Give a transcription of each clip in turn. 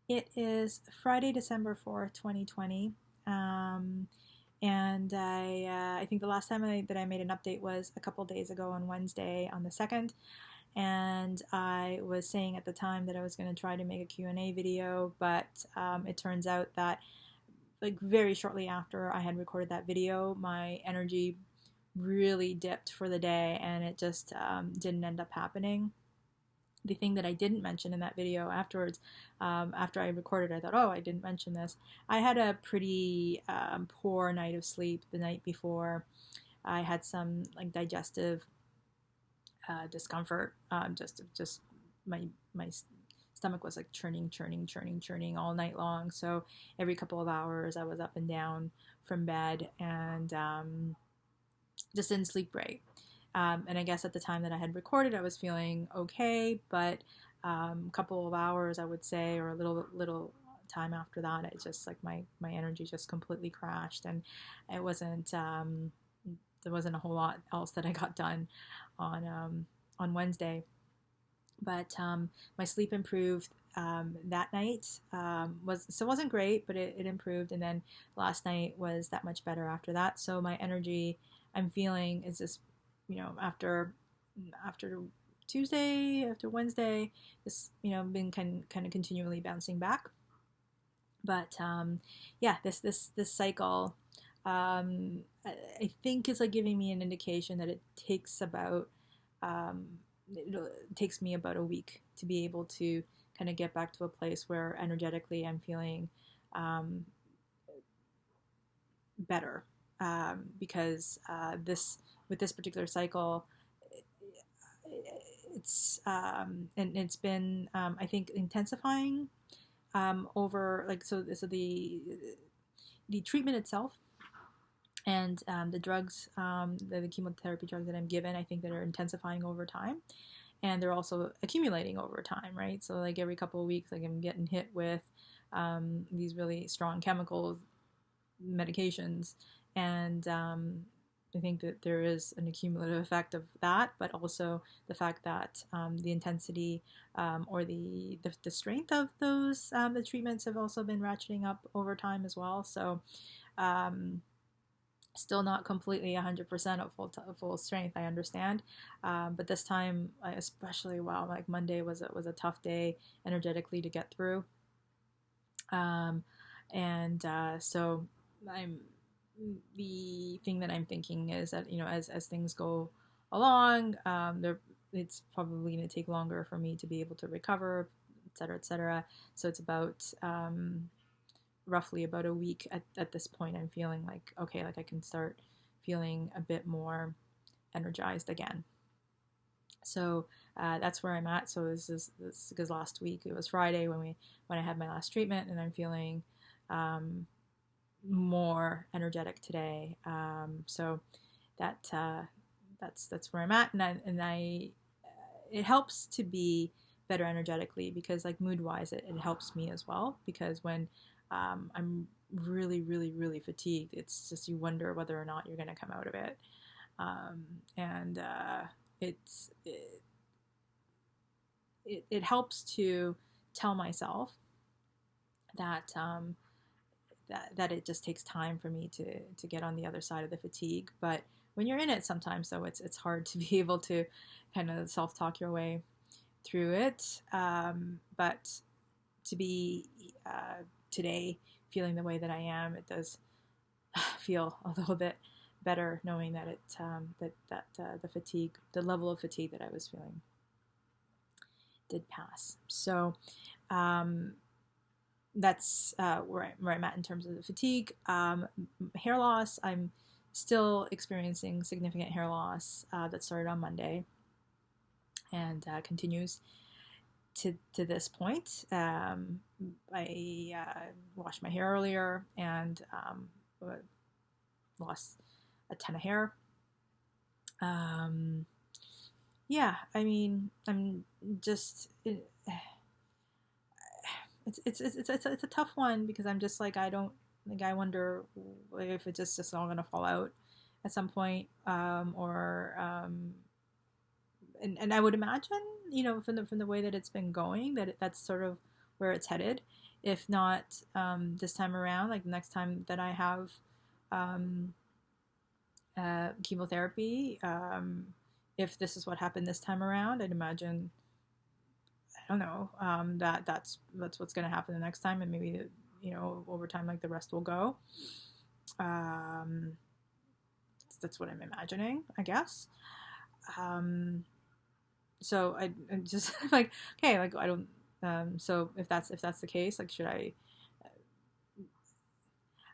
It is Friday, December 4th, 2020. Um, and I think the last time that I made an update was a couple days ago on Wednesday on the 2nd. And I was saying at the time that I was going to try to make a Q&A video, but it turns out that like very shortly after I had recorded that video, my energy really dipped for the day and it just didn't end up happening. The thing that I didn't mention in that video afterwards, after I recorded, I thought, oh, I didn't mention this. I had a pretty poor night of sleep the night before. I had some like digestive discomfort. Just my stomach was like churning all night long. So every couple of hours, I was up and down from bed and just didn't sleep great. And I guess at the time that I had recorded, I was feeling okay, but a couple of hours, I would say, or a little time after that, it just like my energy just completely crashed, and it wasn't there wasn't a whole lot else that I got done on Wednesday. But my sleep improved that night. It wasn't great, but it improved, and then last night was that much better after that. So my energy I'm feeling is just after Tuesday, after Wednesday, this been kind of continually bouncing back. But yeah, this cycle, I think is like giving me an indication that it takes about it takes me about a week to be able to kind of get back to a place where energetically I'm feeling um, better, because this with this particular cycle, it's been I think intensifying over like so the treatment itself and the drugs, the chemotherapy drugs that I'm given, I think that are intensifying over time, and they're also accumulating over time, right? So like every couple of weeks, like I'm getting hit with these really strong chemical medications, and I think that there is an accumulative effect of that, but also the fact that the intensity or the strength of those the treatments have also been ratcheting up over time as well. So um, still not completely 100% at full strength, I understand, but this time, especially like Monday was a tough day energetically to get through, um, and so I'm the thing that I'm thinking is that as things go along, it's probably going to take longer for me to be able to recover, et cetera, et cetera. So it's about roughly about a week at this point. I'm feeling like okay, like I can start feeling a bit more energized again. So that's where I'm at. So this because last week it was Friday when I had my last treatment, and I'm feeling more energetic today. So that that's where I'm at, and I it helps to be better energetically because like mood wise, it helps me as well because when I'm really fatigued, it's just you wonder whether or not you're going to come out of it, and it's it helps to tell myself that that it just takes time for me to get on the other side of the fatigue. But when you're in it sometimes, though, it's hard to be able to kind of self-talk your way through it. But to be today feeling the way that I am, it does feel a little bit better knowing that the fatigue, the level of fatigue that I was feeling, did pass. So that's where I'm at in terms of the fatigue. Hair loss, I'm still experiencing significant hair loss that started on Monday and continues to this point. I washed my hair earlier and lost a ton of hair. Yeah, I mean, I'm just it's a tough one because I'm just like I don't like I wonder if it's just all gonna fall out at some point, or and I would imagine from the way that it's been going that that's sort of where it's headed. If not this time around, like the next time that I have um, chemotherapy, if this is what happened this time around, I'd imagine, I don't know, that's what's going to happen the next time, and maybe over time, like the rest will go. Um, that's what I'm imagining, I guess. So I'm just like, okay, like I don't. So if that's the case, like, should I?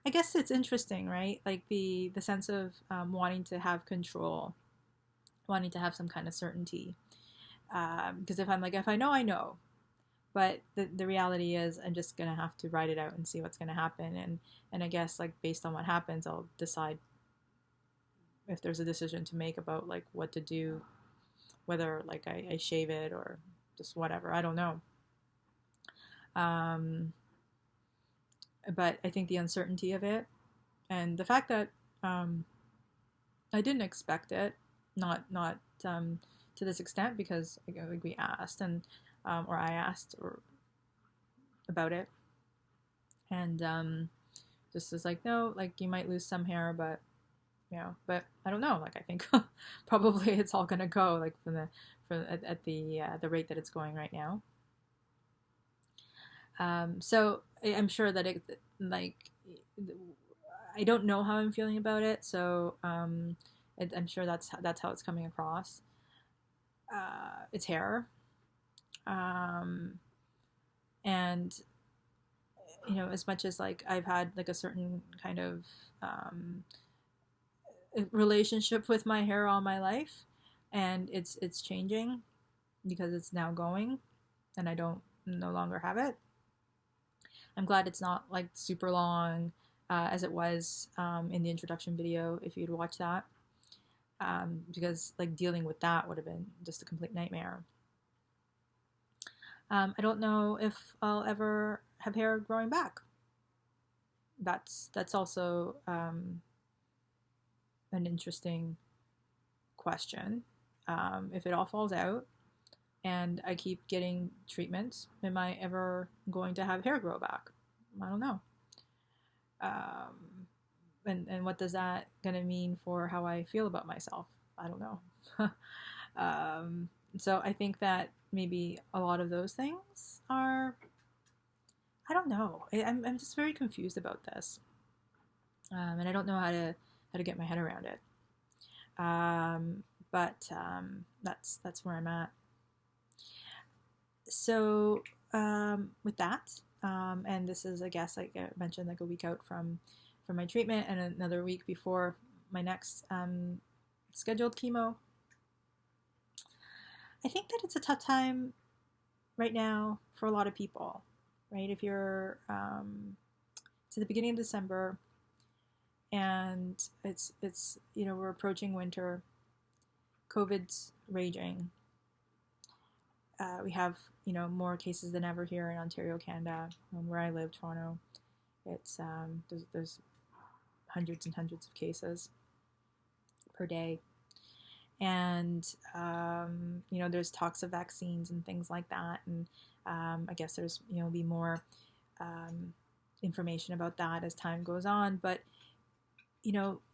I guess it's interesting, right? Like the sense of wanting to have control, wanting to have some kind of certainty. Because if I'm like, if I know, I know. But the reality is, I'm just gonna have to ride it out and see what's gonna happen, and I guess, like, based on what happens, I'll decide if there's a decision to make about like what to do, whether like I shave it or just whatever. I don't know. Um, but I think the uncertainty of it, and the fact that I didn't expect it, not to this extent, because like we asked, and or I asked or about it, and just was like, no, like you might lose some hair, but but I don't know. Like I think probably it's all gonna go like at the rate that it's going right now. So I'm sure that like I don't know how I'm feeling about it, so I'm sure that's how it's coming across. It's hair, um, and as much as like I've had like a certain kind of relationship with my hair all my life, and it's changing because it's now going, and I don't no longer have it. I'm glad it's not like super long as it was in the introduction video, if you'd watch that, because like dealing with that would have been just a complete nightmare. I don't know if I'll ever have hair growing back. That's also an interesting question. If it all falls out and I keep getting treatments, am I ever going to have hair grow back? I don't know. And what does that gonna mean for how I feel about myself? I don't know. So I think that maybe a lot of those things are, I don't know. I'm just very confused about this, and I don't know how to get my head around it. But that's where I'm at. So with that, and this is, I guess, like I mentioned, like a week out from my treatment, and another week before my next scheduled chemo. I think that it's a tough time right now for a lot of people, right? If you're to the beginning of December, and it's we're approaching winter, COVID's raging. We have more cases than ever here in Ontario, Canada, where I live, Toronto. It's there's hundreds and hundreds of cases per day, and there's talks of vaccines and things like that, and I guess there's be more information about that as time goes on. But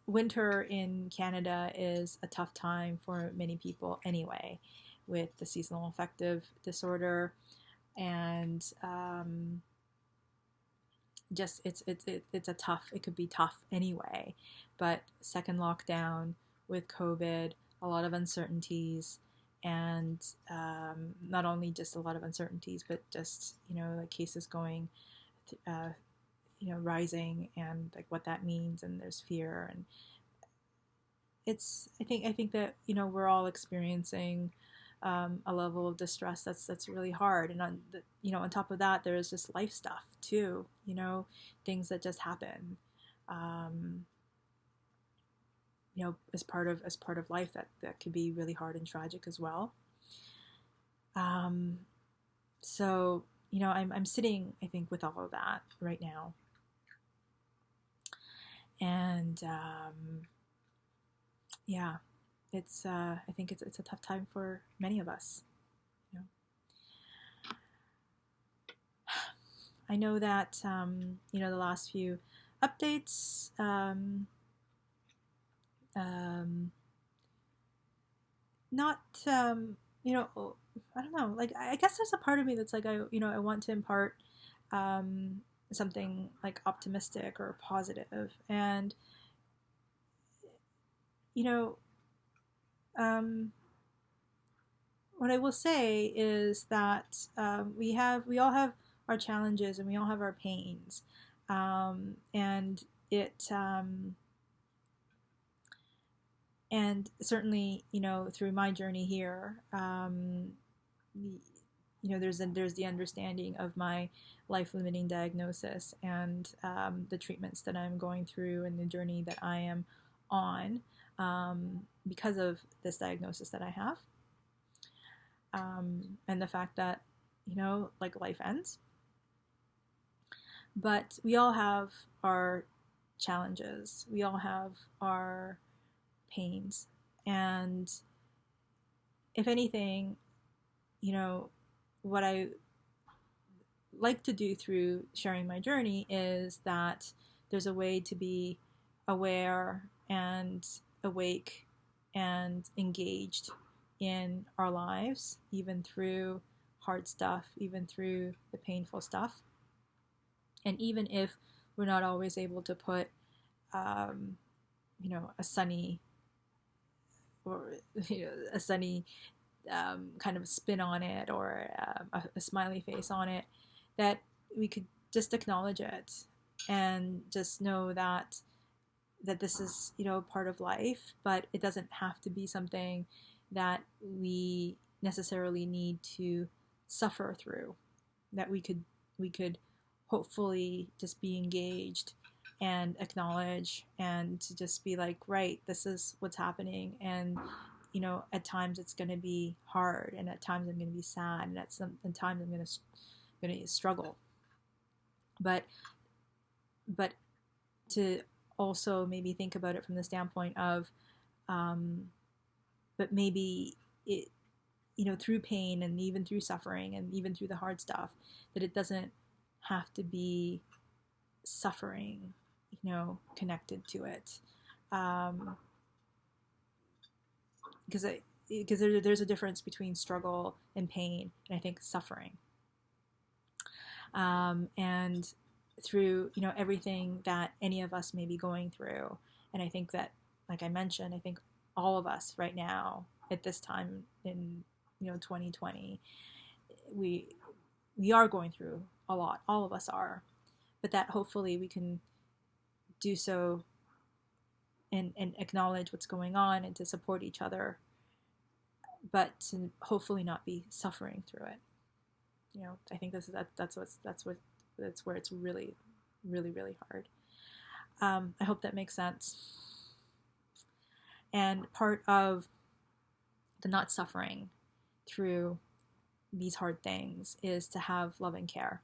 winter in Canada is a tough time for many people anyway, with the seasonal affective disorder, and just it's a tough. It could be tough anyway, but second lockdown with COVID, a lot of uncertainties, and not only just a lot of uncertainties, but just like cases going, rising, and like what that means, and there's fear, and I think that we're all experiencing a level of distress that's really hard, and on top of that, there's just life stuff too, things that just happen, as part of life that could be really hard and tragic as well. So I'm sitting, I think, with all of that right now, and yeah, it's I think it's a tough time for many of us. I know that the last few updates, not I don't know. Like I guess there's a part of me that's like I want to impart something like optimistic or positive, and you know um, what I will say is that we all have our challenges and we all have our pains, and it and certainly through my journey here, there's the understanding of my life limiting diagnosis and the treatments that I'm going through and the journey that I am on because of this diagnosis that I have. And the fact that, like life ends. But we all have our challenges. We all have our pains. And if anything, what I like to do through sharing my journey is that there's a way to be aware and awake and engaged in our lives, even through hard stuff, even through the painful stuff. And even if we're not always able to put, a sunny or a sunny kind of spin on it or a smiley face on it, that we could just acknowledge it and just know that this is part of life, but it doesn't have to be something that we necessarily need to suffer through. That we could hopefully just be engaged and acknowledge and to just be like, right, this is what's happening, and at times it's going to be hard, and at times I'm going to be sad, and at times I'm going to struggle, but to also maybe think about it from the standpoint of but maybe it through pain and even through suffering and even through the hard stuff, that it doesn't have to be suffering connected to it, because there's a difference between struggle and pain, and I think suffering, and through everything that any of us may be going through. And I think that, like I mentioned, I think all of us right now at this time in 2020, we are going through a lot. All of us are, but that hopefully we can do so and acknowledge what's going on and to support each other, but to hopefully not be suffering through it. I think that's where it's really, really, really hard. I hope that makes sense. And part of the not suffering through these hard things is to have loving care.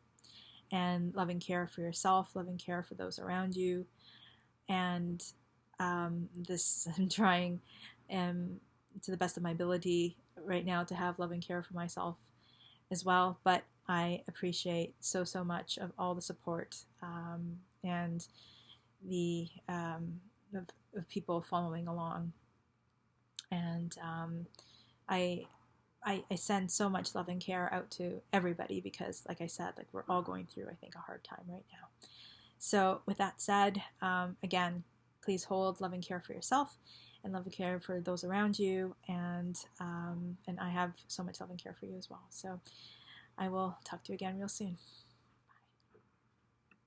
And loving care for yourself, loving care for those around you. And this, I'm trying to the best of my ability right now to have loving care for myself as well. But I appreciate so much of all the support and the of people following along. And I send so much love and care out to everybody because, like I said, like we're all going through, I think, a hard time right now. So with that said, again, please hold love and care for yourself and love and care for those around you. And I have so much love and care for you as well. So I will talk to you again real soon.